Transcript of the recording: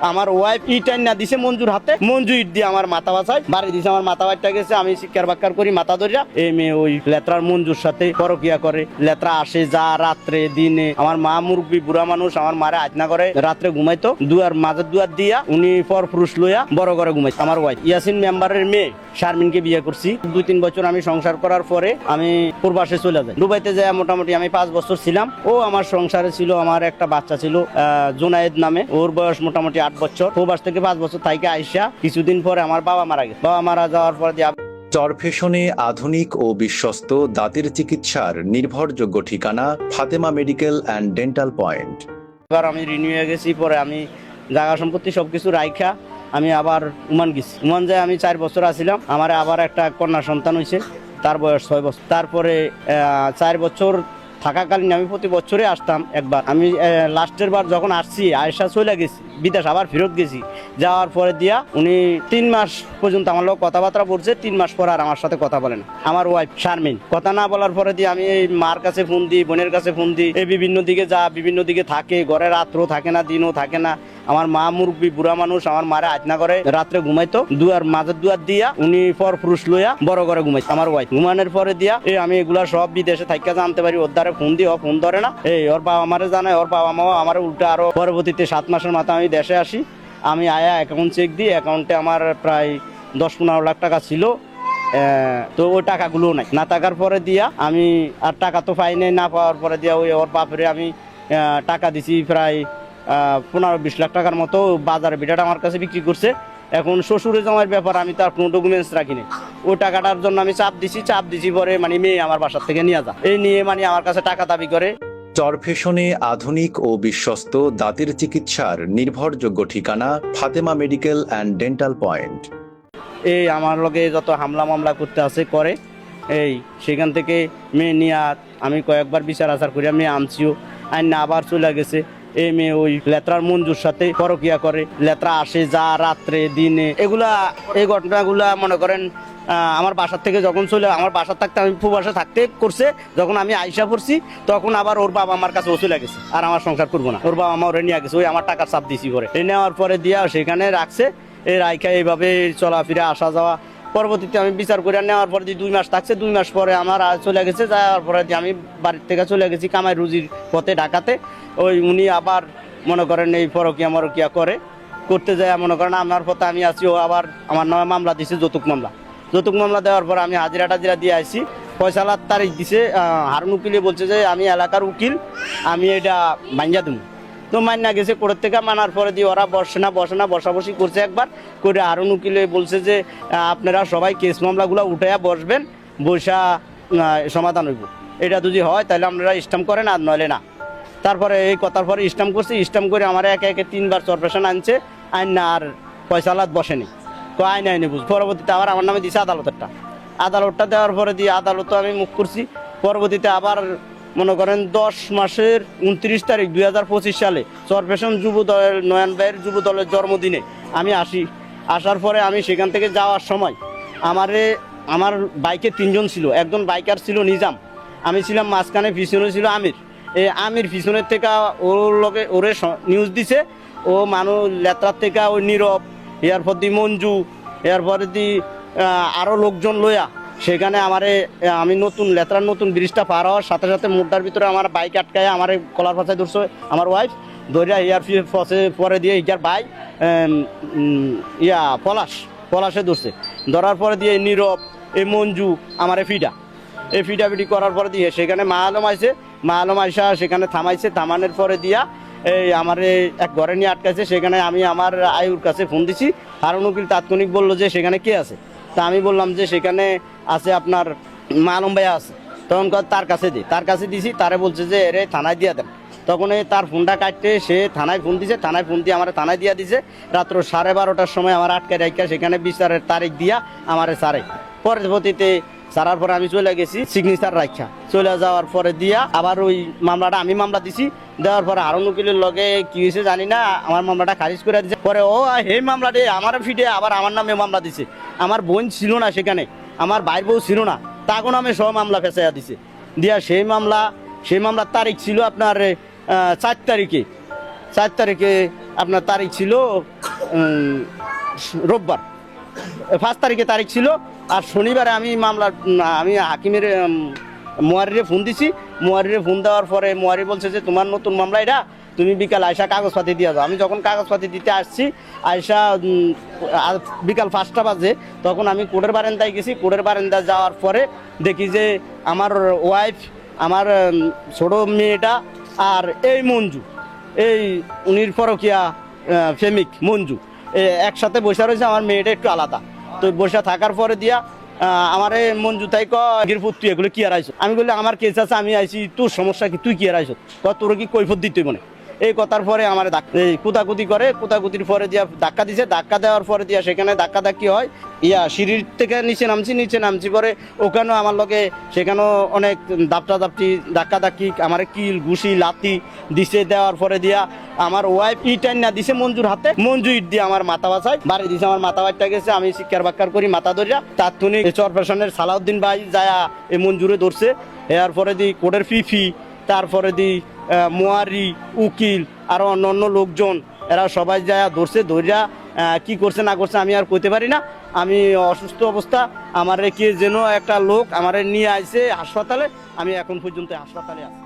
আমার ওয়াইফ ইটাই না দিছে মঞ্জুর হাতে, মঞ্জু ইট দিয়ে আমার মাথা বাঁচায় বাড়ি দিছে, আমার মাথা বাচ্চা গেছে। আমি শিক্ষার বাক্কার করি মাথা ধরিয়া, এই মেয়ে ওই লেত্রার মঞ্জুর সাথে পরকিয়া করে। লেত্রা আসে যা রাত্রে দিনে, আমার মা মুরব্বী বুড়া মানুষ, আমার মারে আজনা করে রাত্রে ঘুমাইতো, দুয়ার মাঝের দুয়ার দিয়া উনি পর পুরুষ লইয়া বড় করে ঘুমাইতো। আমার ওয়াইফ ইয়াসিন মেম্বারের মেয়ে শারমিনকে বিয়ে করছি। 2-3 বছর আমি সংসার করার পরে আমি প্রবাসে চলে যাই। দুবাইতে যাই মোটামুটি আমি 5 বছর ছিলাম। ও আমার সংসারে ছিল, আমার একটা বাচ্চা ছিল জুনায়েদ নামে, ওর বয়স মোটামুটি 8 বছর। প্রবাস থেকে 5 বছর থাইকে আইসা কিছুদিন পরে আমার বাবা মারা গেছে। বাবা মারা যাওয়ার পর দিয়ে চরফ্যাশনে আধুনিক ও বিশ্বস্ত দাঁতের চিকিৎসার নির্ভরযোগ্য ঠিকানা Fatema medical and dental point. এবার আমি রিনিউ হয়ে গেছি, পরে আমি জায়গা সম্পত্তি সবকিছু রাইখা আমি আবার ওমান গেছি। ওমান যায় আমি 4 বছর আছিলাম। আমার আবার একটা কন্যা সন্তান হয়েছে, তার বয়স 6 বছর। তারপরে 4 বছর থাকাকালীন আমি প্রতি বছরে আসতাম একবার। আমি লাস্টের বার যখন আসছি আয়সা চলে গেছি বিদেশ, আবার ফেরত গেছি। যাওয়ার পরে দিয়া উনি 3 মাস পর্যন্ত আমার লোক কথাবার্তা বলছে, 3 মাস পর আর আমার সাথে কথা বলে না। আমার ওয়াইফ শারমিন কথা না বলার পরে দিয়ে আমি এই মার কাছে ফোন দিই, বোনের কাছে ফোন দিই, এই বিভিন্ন দিকে যা বিভিন্ন দিকে থাকে, ঘরে রাত্রও থাকে না দিনও থাকে না। আমার মা মুরব্বী বুড়া মানুষ, আমার মারে আজনা করে রাত্রে ঘুমাইতো, দুয়ার মাঝের দুয়ার দিয়া উনি পর পুরুষ লইয়া বড় করে ঘুমাইতো। আমার ওয়াইফ ঘুমানোর পরে দিয়া এই আমি এগুলা সব বিদেশে থাইকা জানতে পারি। ওর দ্বারা ফোন দিই, ও ফোন ধরে না। এই ওর বাবা আমারে জানায়, ওর বাবা মাও আমার উল্টা আরো পরবর্তীতে 7 মাসের মাথায় আমি দেশে আসি। আমি আয়া অ্যাকাউন্ট চেক দিই, অ্যাকাউন্টে আমার প্রায় 10-15 লাখ টাকা ছিল। তো ওই টাকাগুলো নাই, না থাকার পরে দিয়া আমি আর টাকা তো পাই নাই। না পাওয়ার পরে দিয়া ওই ওর বাপরে আমি টাকা দিছি প্রায় 15-20 লাখ টাকার মতো। বাজারে বিটাটা আমার কাছে বিক্রি করছে। এখন শ্বশুরে জমার ব্যাপার, আমি তার কোনো ডকুমেন্টস রাখিনি। ওই টাকাটার জন্য আমি চাপ দিছি পরে মানে মেয়ে আমার বাসার থেকে নিয়ে যা, এই নিয়ে মানে আমার কাছে টাকা দাবি করে। চরফ্যাশনে আধুনিক ও বিশ্বস্ত দাঁতের চিকিৎসার নির্ভরযোগ্য ঠিকানা Fatema medical and dental point. এই আমার লগে যত হামলা মামলা করতে আছে করে, এই সেখান থেকে মেয়ে নিয়ে আমি কয়েকবার বিচার আচার করি, মেয়ে আনছিও আইন না আবার চলে গেছে। এই মেয়ে ওই লেত্রার মঞ্জুর সাথে পরকিয়া করে। লেত্রা আসে যা রাত্রে দিনে, এগুলা এই ঘটনাগুলা মনে করেন আমার বাসার থেকে যখন চলে, আমার বাসার থাকতে আমি প্রবাসে থাকতে করছে, যখন আমি আইসা পড়ছি তখন আবার ওর বাবা আমার কাছে ও চলে গেছে, আর আমার সংসার করবো না। ওর বাবা মা ওরে নিয়ে গেছে, ওই আমার টাকার চাপ দিছি পরে। এই নেওয়ার পরে দিয়া সেখানে রাখছে, এই রাইখা এইভাবে চলাফেরা আসা যাওয়া। পরবর্তীতে আমি বিচার করে নেওয়ার পরে 2 মাস থাকছে, 2 মাস পরে আমার চলে গেছে। যাওয়ার পরে আমি বাড়ির থেকে চলে গেছি কামাই রুজির পথে ঢাকাতে। ওই উনি আবার মনে করেন এই পরকিয়া করতে যায় মনে করেন আমার পথে আমি আছি। ও আবার আমার নামে মামলা দিছে, যৌতুক মামলা দেওয়ার পর আমি হাজিরা টাজিরা দিয়ে আসি। ফয়সালার তারিখ দিছে, হারুন উকিলে বলছে যে আমি এলাকার উকিল, আমি এটা ভাঙ্গা দেবো। তো মান্না গেছে কোর্টের থেকে, মানার পরে দিয়ে ওরা বসে না বসাবসি করছে একবার করে। হারুন উকিলে বলছে যে আপনারা সবাই কেস মামলাগুলো উঠাইয়া বসবেন, বসা সমাধান হইব। এটা যদি হয় তাহলে আপনারা স্ট্যাম্প করেন, আর নইলে না। তারপরে এই কথার পরে স্ট্যাম্প করছে, স্ট্যাম্প করে আমার একে 3 বার চরপেশন আনছে, আইন না আর ফয়সালাত বসেনি। তো আইনে বুঝ পরবর্তীতে আবার আমার নামে দিছে আদালতটা দেওয়ার পরে দিয়ে আদালত আমি মুখ করছি। পরবর্তীতে আবার মনে করেন 10 মাসের 29 তারিখ 2025 সালে চরপেশন যুব দলের নয়ন ভাইয়ের যুব দলের জন্মদিনে আমি আসার পরে আমি সেখান থেকে যাওয়ার সময় আমার বাইকে 3 জন ছিল। একজন বাইকার ছিল নিজাম, আমি ছিলাম মাঝখানে, পিছনে ছিল আমির। এই আমির পিছনের থেকে ওর লগে ওরে নিউজ দিছে, ও মানুষ লেত্রার থেকে ওই নীরব, এরপর দি মঞ্জু, এরপরে দি আরও লোকজন লইয়া সেখানে আমি লেত্রার নতুন ব্রিজটা পার হওয়ার সাথে সাথে মুড্ডার ভিতরে আমার বাইক আটকায় আমার কলার পাশায় ধরছে আমার ওয়াইফ, ধরিয়া পরে দিয়ে ইয়ার ভাই পলাশে ধরছে। ধরার পরে দিয়ে নীরব, এই মঞ্জু আমার ফিডাফিডি করার পরে দিয়ে সেখানে মা আলম আইসা সেখানে থামানোর পরে দিয়া এই আমার এক ঘরে নিয়ে আটকাইছে। সেখানে আমি আমার আয়ুর কাছে ফোন দিছি। হারুন উকিল তাৎক্ষণিক বললো যে সেখানে কে আছে। তা আমি বললাম যে সেখানে আছে আপনার মা আলম ভাইয়া আছে। তখন তার কাছে দিছি, তারে বলছে যে এরে থানায় দিয়া দেন। তখন তার ফোনটা কাটতে সে থানায় ফোন দিছে, থানায় ফোন দিয়ে আমার থানায় দিয়া দিছে। রাত্র 12:30টার সময় আমার আটকে রাখা সেখানে বিচারের তারিখ দিয়া আমার সারে। পরবর্তীতে সারার পরে আমি চলে গেছি সিগনেচার রাখা। চলে যাওয়ার পরে দিয়া আবার ওই মামলাটা আমি মামলা দিছি। দেওয়ার পরে হারুন উকিলের লগে কি হয়েছে জানি না, আমার মামলাটা খারিজ করে দিছে। পরে ও এই মামলাটি আমার ফিডে আবার আমার নামে মামলা দিছে। আমার বোন ছিল না সেখানে, আমার ভাইয়ের বউ ছিল না, তাকে নামে সব মামলা ফেঁচাইয়া দিছে। দিয়া সেই মামলার তারিখ ছিল আপনার 4 তারিখে আপনার তারিখ ছিল রোববার, 5 তারিখে তারিখ ছিল। আর শনিবারে আমি আমি হাকিমের মোয়ারিরে ফোন দিছি। মোয়ারিরে ফোন দেওয়ার পরে মোয়ারি বলছে যে তোমার নতুন মামলা এটা, তুমি বিকাল আয়সা কাগজপাতি দিয়ে যাও। আমি যখন কাগজপাতি দিতে আসছি, আয়সা বিকাল 5টা বাজে, তখন আমি কোর্টের বারান্দায় গেছি। কোর্টের বারান্দায় যাওয়ার পরে দেখি যে আমার ওয়াইফ, আমার ছোট মেয়েটা আর এই মঞ্জু, এই উনির পরকিয়া প্রেমিক মঞ্জু একসাথে বসে রয়েছে। আমার মেয়েটা একটু আলাদা, তো বসে থাকার পরে দিয়া আমার মঞ্জু তাই গিরপুর তুই এগুলো কি আর আইসো? আমি বললি আমার কেস আছে, আমি আইসি, তোর সমস্যা কি, তুই কি আর আইসো? তোর কি কৈফত দিতে মনে? এই কথার পরে আমার কুতাকুতি করে, কুতাকুতির পরে দিয়া ধাক্কা দিছে। ধাক্কা দেওয়ার পরে দিয়া সেখানে ধাক্কি হয়, সিঁড়ির থেকে নিচে নামছি পরে ওখানেও আমার লগে সেখানেও অনেক দাপটি ধাক্কি, আমার কিল ঘুষি লাথি দিছে। দেওয়ার পরে দিয়া আমার ওয়াইফ ইটাই না দিছে মঞ্জুর হাতে, মঞ্জু ইট দিয়ে আমার মাথা বাঁচায় বাড়ি দিছে। আমার মাথা বাচ্চা গেছে, আমি শিক্ষার বাক্কার করি মাথা ধরিয়া। তাৎক্ষণিক চরপেশনের সালাউদ্দিন ভাই যায়া এই মঞ্জুরে ধরছে। এরপরে দি কোর্টের ফিফি, তারপরে দি মোয়ারি, উকিল, আরো অন্য লোকজন, এরা সবাই যায় ধরছে। ধরিয়া কি করছে না করছে আমি আর কইতে পারি না। আমি অসুস্থ অবস্থা, আমার কে যেন একটা লোক আমার নিয়ে আইছে হাসপাতালে। আমি এখন পর্যন্ত হাসপাতালে আছি।